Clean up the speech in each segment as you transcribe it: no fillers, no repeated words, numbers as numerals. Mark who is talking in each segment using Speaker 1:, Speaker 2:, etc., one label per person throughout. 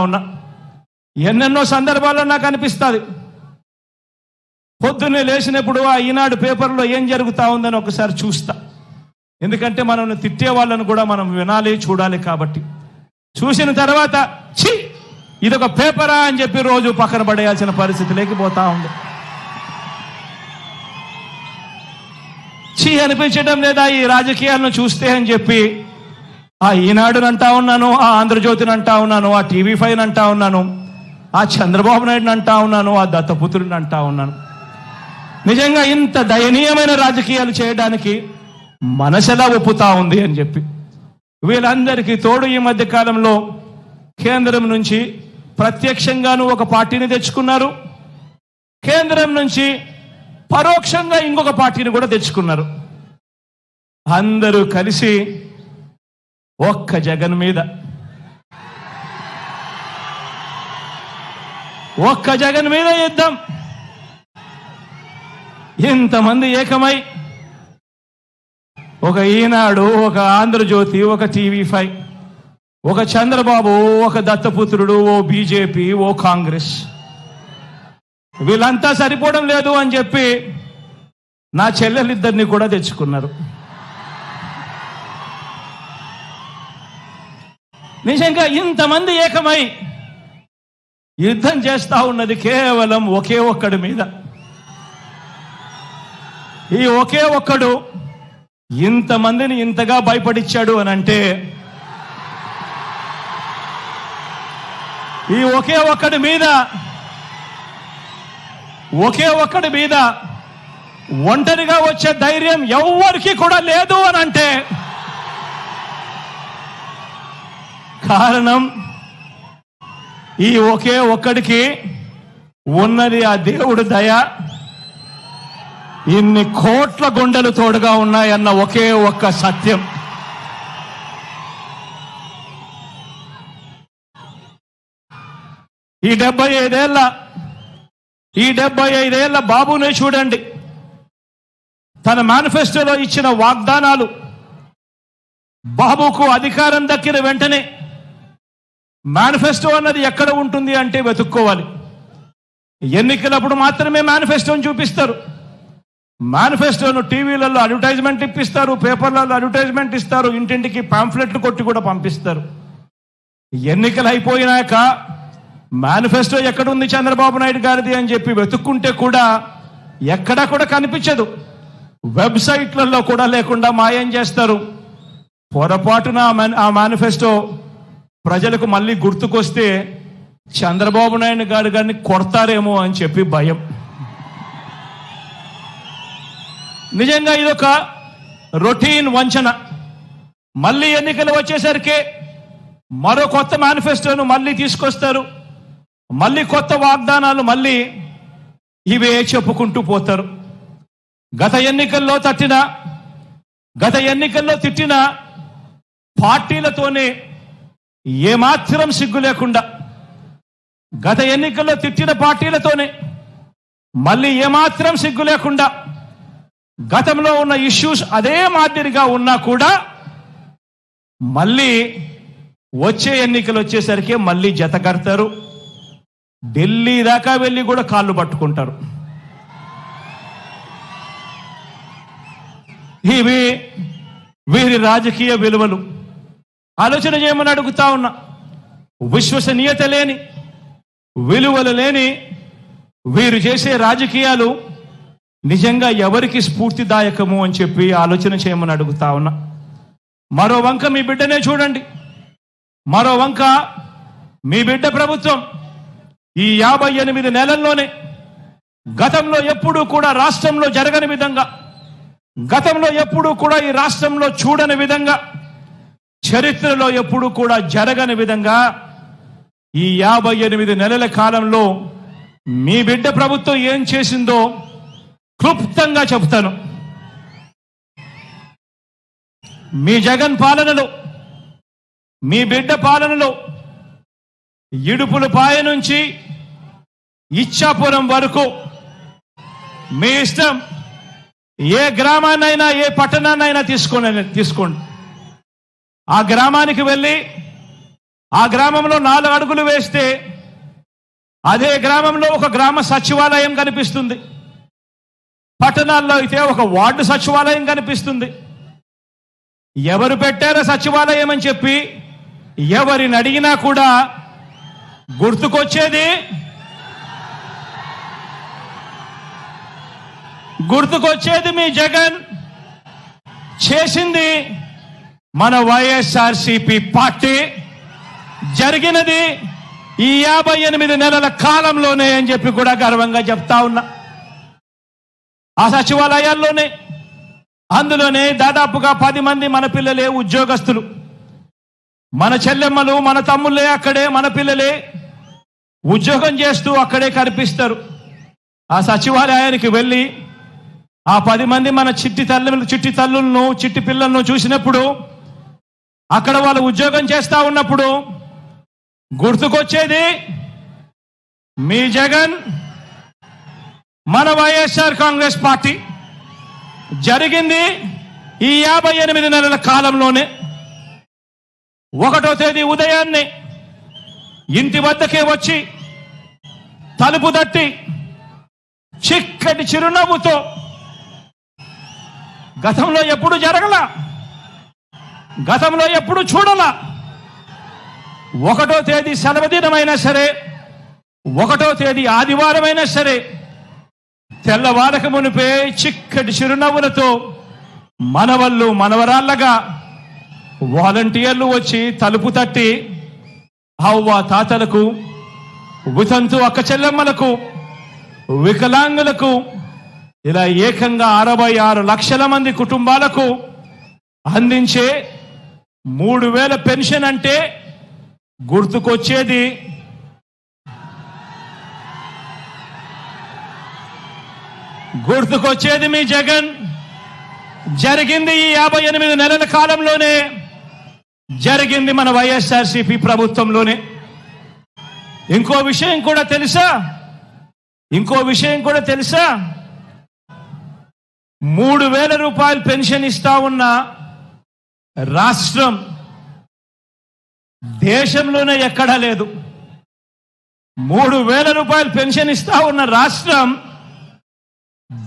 Speaker 1: ఉన్నా. ఎన్నెన్నో సందర్భాల్లో నాకు అనిపిస్తుంది, పొద్దున్నే లేచినప్పుడు ఆ ఈనాడు పేపర్లో ఏం జరుగుతూ ఉందని ఒకసారి చూస్తా. ఎందుకంటే మనల్ని తిట్టే వాళ్ళను కూడా మనం వినాలి, చూడాలి. కాబట్టి చూసిన తర్వాత ఛీ ఇదొక పేపరా అని చెప్పి రోజు పక్కన పడేయాల్సిన పరిస్థితి లేకపోతా ఉంది. ఛీ అనిపించడం లేదా ఈ రాజకీయాలను చూస్తే అని చెప్పి ఆ ఈనాడుని అంటా ఉన్నాను, ఆ ఆంధ్రజ్యోతిని అంటా ఉన్నాను, ఆ టీవీ5 అంటా ఉన్నాను, ఆ చంద్రబాబు నాయుడుని అంటా ఉన్నాను, ఆ దత్తపుత్రుడిని అంటా ఉన్నాను. నిజంగా ఇంత దయనీయమైన రాజకీయాలు చేయడానికి మనసెలా ఒప్పుతా ఉంది అని చెప్పి వీళ్ళందరికీ తోడు ఈ మధ్య కాలంలో కేంద్రం నుంచి ప్రత్యక్షంగాను ఒక పార్టీని తెచ్చుకున్నారు, కేంద్రం నుంచి పరోక్షంగా ఇంకొక పార్టీని కూడా తెచ్చుకున్నారు. అందరూ కలిసి ఒక్క జగన్ మీద, ఒక్క జగన్ మీద యుద్ధం. ఇంతమంది ఏకమై ఒక ఈనాడు, ఒక ఆంధ్రజ్యోతి, ఒక టీవీ5, ఒక చంద్రబాబు, ఒక దత్తపుత్రుడు, ఓ బీజేపీ, ఓ కాంగ్రెస్, వీళ్ళంతా సరిపోవడం లేదు అని చెప్పి నా చెల్లెలిద్దరిని కూడా తెచ్చుకున్నారు. నిజంగా ఇంతమంది ఏకమై యుద్ధం చేస్తా ఉన్నది కేవలం ఒకే ఒక్కడి మీద. ఈ ఒకే ఒక్కడు ఇంతమందిని ఇంతగా భయపడిచ్చాడు అని అంటే ఈ ఒకే ఒక్కడి మీద ఒంటరిగా వచ్చే ధైర్యం ఎవ్వరికి కూడా లేదు అని అంటే కారణం ఈ ఒకే ఒక్కడికి ఉన్నది ఆ దేవుడు దయ. ఇన్ని కోట్ల గుండెలు తోడుగా ఉన్నాయన్న ఒకే ఒక్క సత్యం. ఈ 75 ఏళ్ల బాబునే చూడండి, తన మేనిఫెస్టోలో ఇచ్చిన వాగ్దానాలు. బాబుకు అధికారం దక్కిన వెంటనే మేనిఫెస్టో అన్నది ఎక్కడ ఉంటుంది అంటే వెతుక్కోవాలి. ఎన్నికలప్పుడు మాత్రమే మేనిఫెస్టోని చూపిస్తారు. మేనిఫెస్టోను టీవీలలో అడ్వర్టైజ్మెంట్ ఇప్పిస్తారు, పేపర్లలో అడ్వర్టైజ్మెంట్ ఇస్తారు, ఇంటింటికి పాంఫ్లెట్లు కొట్టి కూడా పంపిస్తారు. ఎన్నికలు అయిపోయినాక మేనిఫెస్టో ఎక్కడుంది చంద్రబాబు నాయుడు గారిది అని చెప్పి వెతుక్కుంటే కూడా ఎక్కడా కూడా కనిపించదు. వెబ్సైట్లలో కూడా లేకుండా మాయం చేస్తారు. పొరపాటున ఆ మేనిఫెస్టో ప్రజలకు మళ్ళీ గుర్తుకొస్తే చంద్రబాబు నాయుడు గారిని కొడతారేమో అని చెప్పి భయం. నిజంగా ఇదొక రొటీన్ వంచన. మళ్ళీ ఎన్నికలు వచ్చేసరికి మరో కొత్త మేనిఫెస్టోను మళ్ళీ తీసుకొస్తారు, మళ్ళీ కొత్త వాగ్దానాలు, మళ్ళీ ఇవే చెప్పుకుంటూ పోతారు. గత ఎన్నికల్లో తిట్టిన పార్టీలతోనే ఏమాత్రం సిగ్గు లేకుండా, గత ఎన్నికల్లో తిట్టిన పార్టీలతోనే మళ్ళీ ఏమాత్రం సిగ్గు లేకుండా, గతంలో ఉన్న ఇష్యూస్ అదే మాదిరిగా ఉన్నా కూడా మళ్ళీ వచ్చే ఎన్నికలు వచ్చేసరికి మళ్ళీ జత కడతారు. ఢిల్లీ దాకా వెళ్ళి కూడా కాళ్ళు పట్టుకుంటారు. ఇవి వీరి రాజకీయ విలువలు. ఆలోచన చేయమని అడుగుతా ఉన్నా. విశ్వసనీయత లేని, విలువలు లేని వీరు చేసే రాజకీయాలు నిజంగా ఎవరికి స్ఫూర్తిదాయకము అని చెప్పి ఆలోచన చేయమని అడుగుతా ఉన్నా. మరో వంక మీ బిడ్డనే చూడండి, మరో వంక మీ బిడ్డ ప్రభుత్వం ఈ 58 నెలల్లోనే గతంలో ఎప్పుడూ కూడా రాష్ట్రంలో జరగని విధంగా, గతంలో ఎప్పుడూ కూడా ఈ రాష్ట్రంలో చూడని విధంగా, చరిత్రలో ఎప్పుడూ కూడా జరగని విధంగా ఈ 58 నెలల కాలంలో మీ బిడ్డ ప్రభుత్వం ఏం చేసిందో క్లుప్తంగా చెప్తాను. మీ జగన్ పాలనలో, మీ బిడ్డ పాలనలో ఇడుపులపాయ నుంచి ఇచ్చాపురం వరకు మీ ఇష్టం, ఏ గ్రామాన్నైనా ఏ పట్టణాన్నైనా తీసుకోండి. ఆ గ్రామానికి వెళ్ళి ఆ గ్రామంలో 4 అడుగులు వేస్తే అదే గ్రామంలో ఒక గ్రామ సచివాలయం కనిపిస్తుంది. పట్టణాల్లో అయితే ఒక వార్డు సచివాలయం కనిపిస్తుంది. ఎవరు పెట్టారో సచివాలయం అని చెప్పి ఎవరిని అడిగినా కూడా గుర్తుకొచ్చేది మీ జగన్ చేసింది మన వైఎస్ఆర్సీపీ పార్టీ. జరిగినది ఈ 58 నెలల కాలంలోనే అని చెప్పి కూడా గర్వంగా చెప్తా ఉన్నా. ఆ సచివాలయాల్లోనే అందులోనే దాదాపుగా 10 మంది మన పిల్లలే ఉద్యోగస్తులు, మన చెల్లెమ్మలు మన తమ్ముళ్ళే అక్కడే మన పిల్లలే ఉద్యోగం చేస్తూ అక్కడే కనిపిస్తారు. ఆ సచివాలయానికి వెళ్ళి ఆ 10 మంది మన చిట్టి తల్లులను చిట్టి పిల్లలను చూసినప్పుడు, అక్కడ వాళ్ళు ఉద్యోగం చేస్తా ఉన్నప్పుడు గుర్తుకొచ్చేది మీ జగన్, మన వైఎస్ఆర్ కాంగ్రెస్ పార్టీ. జరిగింది ఈ 58 నెలల కాలంలోనే. 1వ తేదీ ఉదయాన్నే ఇంటి వద్దకే వచ్చి తలుపు తట్టి చిక్కటి చిరునవ్వుతో, గతంలో ఎప్పుడు జరగలా, గతంలో ఎప్పుడు చూడలా, 1వ తేదీ సెలవు దినమైనా సరే, 1వ తేదీ ఆదివారమైనా సరే, తెల్లవారక మునిపే చిక్కటి చిరునవ్వులతో మనవళ్ళు మనవరాళ్ళగా వాలంటీర్లు వచ్చి తలుపు తట్టి అవ్వ తాతలకు, వితంతు అక్క చెల్లెమ్మలకు, వికలాంగులకు, ఇలా ఏకంగా 66 లక్షల మంది కుటుంబాలకు అందించే 3000 పెన్షన్ అంటే గుర్తుకొచ్చేది మీ జగన్. జరిగింది ఈ 58 నెలల కాలంలోనే, జరిగింది మన వైఎస్ఆర్సీపీ ప్రభుత్వంలోనే. ఇంకో విషయం కూడా తెలుసా, 3000 రూపాయలు పెన్షన్ ఇస్తా ఉన్న రాష్ట్రం దేశంలోనే ఎక్కడా లేదు. 3000 రూపాయలు పెన్షన్ ఇస్తా ఉన్న రాష్ట్రం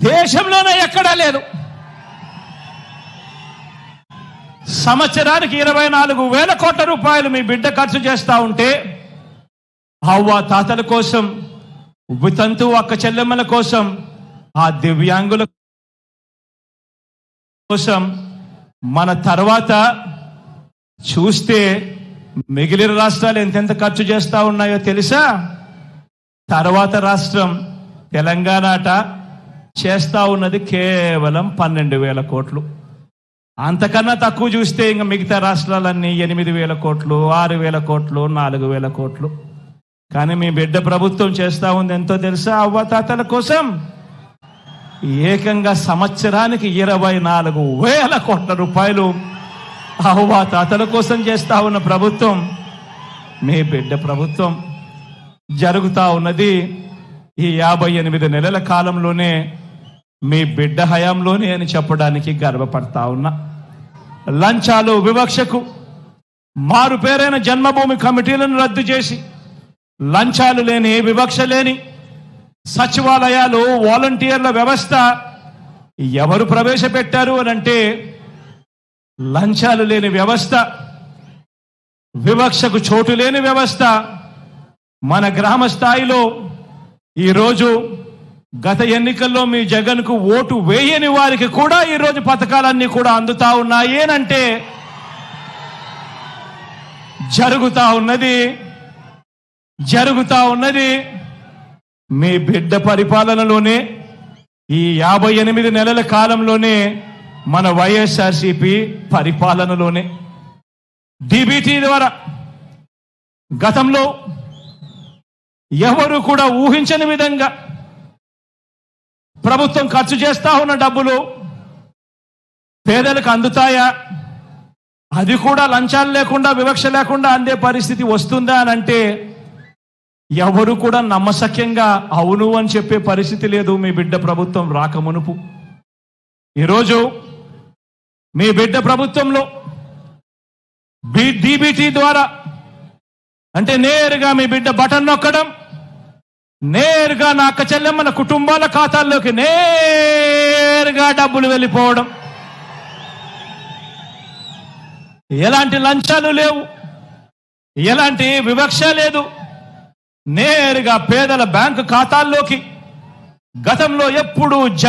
Speaker 1: దేశంలోనే ఎక్కడా లేదు. సంవత్సరానికి 24,000 కోట్ల రూపాయలు మీ బిడ్డ ఖర్చు చేస్తా ఉంటే, అవ్వ తాతల కోసం, వితంతు అక్క చెల్లెమ్మల కోసం, ఆ దివ్యాంగుల కోసం, మన తర్వాత చూస్తే మిగిలిన రాష్ట్రాలు ఎంతెంత ఖర్చు చేస్తా ఉన్నాయో తెలుసా? తర్వాత రాష్ట్రం తెలంగాణ చేస్తా ఉన్నది కేవలం 12,000 కోట్లు. అంతకన్నా తక్కువ చూస్తే ఇంకా మిగతా రాష్ట్రాలన్నీ 8,000 కోట్లు, 6,000 కోట్లు, 4,000 కోట్లు. కానీ మీ బిడ్డ ప్రభుత్వం చేస్తా ఉంది ఎంతో తెలుసా? అవ్వతాతల కోసం ఏకంగా సంవత్సరానికి 24,000 కోట్ల రూపాయలు అవ్వతాతల కోసం చేస్తా ఉన్న ప్రభుత్వం మీ బిడ్డ ప్రభుత్వం. జరుగుతా ఉన్నది ఈ 58 నెలల కాలంలోనే, మీ బిడ్డ హయాంలోనే అని చెప్పడానికి గర్వపడతా ఉన్నా. లంచాలు, వివక్షకు మారు పేరైన జన్మభూమి కమిటీలను రద్దు చేసి, లంచాలు లేని, వివక్ష లేని సచివాలయాలు, వాలంటీర్ల వ్యవస్థ ఎవరు ప్రవేశపెట్టారు అనంటే లంచాలు లేని వ్యవస్థ, వివక్షకు చోటు లేని వ్యవస్థ మన గ్రామ స్థాయిలో ఈరోజు గత ఎన్నికల్లో మీ జగన్కు ఓటు వేయని వారికి కూడా ఈరోజు పథకాలన్నీ కూడా అందుతా ఉన్నాయి అంటే జరుగుతా ఉన్నది మీ బిడ్డ పరిపాలనలోనే. ఈ 58 నెలల కాలంలోనే, మన వైఎస్ఆర్సీపీ పరిపాలనలోనే. డీబీటీ ద్వారా గతంలో ఎవరు కూడా ఊహించని విధంగా ప్రభుత్వం ఖర్చు చేస్తా ఉన్న డబ్బులు పేదలకు అందుతాయా? అది కూడా లంచాలు లేకుండా, వివక్ష లేకుండా అందే పరిస్థితి వస్తుందా అని అంటే ఎవరు కూడా నమ్మశక్యంగా అవును అని చెప్పే పరిస్థితి లేదు మీ బిడ్డ ప్రభుత్వం రాకమునుపు. ఈరోజు మీ బిడ్డ ప్రభుత్వంలో డీబీటీ ద్వారా అంటే నేరుగా మీ బిడ్డ బటన్ నొక్కడం, నేరుగా నా అక్క చెల్లెమ్మల కుటుంబాల ఖాతాల్లోకి నేరుగా డబ్బులు వెళ్ళిపోవడం. ఎలాంటి లంచాలు లేవు, ఎలాంటి వివక్ష లేదు. నేరుగా పేదల బ్యాంకు ఖాతాల్లోకి గతంలో ఎప్పుడు